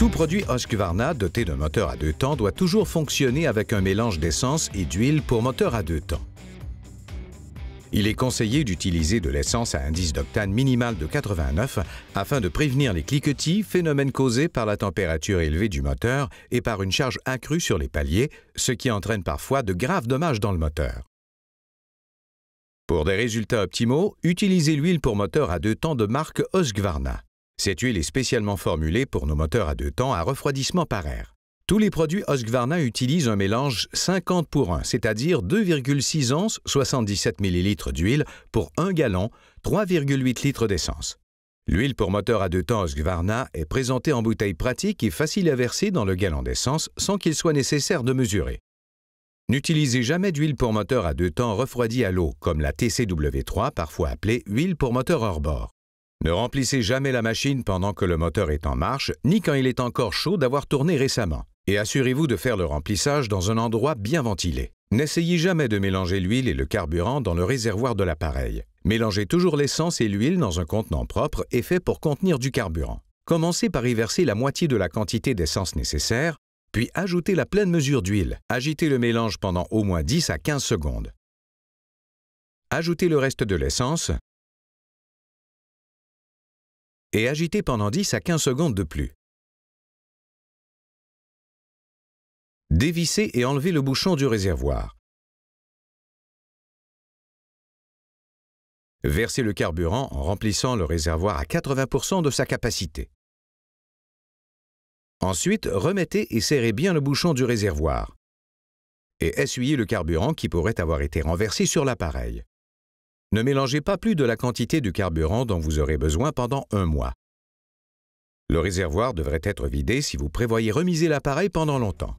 Tout produit Husqvarna doté d'un moteur à 2 temps doit toujours fonctionner avec un mélange d'essence et d'huile pour moteur à 2 temps. Il est conseillé d'utiliser de l'essence à indice d'octane minimal de 89 afin de prévenir les cliquetis, phénomène causé par la température élevée du moteur et par une charge accrue sur les paliers, ce qui entraîne parfois de graves dommages dans le moteur. Pour des résultats optimaux, utilisez l'huile pour moteur à 2 temps de marque Husqvarna. Cette huile est spécialement formulée pour nos moteurs à 2 temps à refroidissement par air. Tous les produits Husqvarna utilisent un mélange 50 pour 1, c'est-à-dire 2,6 onces, 77 ml d'huile pour 1 gallon, 3,8 litres d'essence. L'huile pour moteur à 2 temps Husqvarna est présentée en bouteille pratique et facile à verser dans le gallon d'essence sans qu'il soit nécessaire de mesurer. N'utilisez jamais d'huile pour moteur à 2 temps refroidie à l'eau, comme la TCW3, parfois appelée huile pour moteur hors bord. Ne remplissez jamais la machine pendant que le moteur est en marche, ni quand il est encore chaud d'avoir tourné récemment. Et assurez-vous de faire le remplissage dans un endroit bien ventilé. N'essayez jamais de mélanger l'huile et le carburant dans le réservoir de l'appareil. Mélangez toujours l'essence et l'huile dans un contenant propre et fait pour contenir du carburant. Commencez par y verser la moitié de la quantité d'essence nécessaire, puis ajoutez la pleine mesure d'huile. Agitez le mélange pendant au moins 10 à 15 secondes. Ajoutez le reste de l'essence et agitez pendant 10 à 15 secondes de plus. Dévissez et enlevez le bouchon du réservoir. Versez le carburant en remplissant le réservoir à 80% de sa capacité. Ensuite, remettez et serrez bien le bouchon du réservoir. Et essuyez le carburant qui pourrait avoir été renversé sur l'appareil. Ne mélangez pas plus de la quantité de carburant dont vous aurez besoin pendant 1 mois. Le réservoir devrait être vidé si vous prévoyez remiser l'appareil pendant longtemps.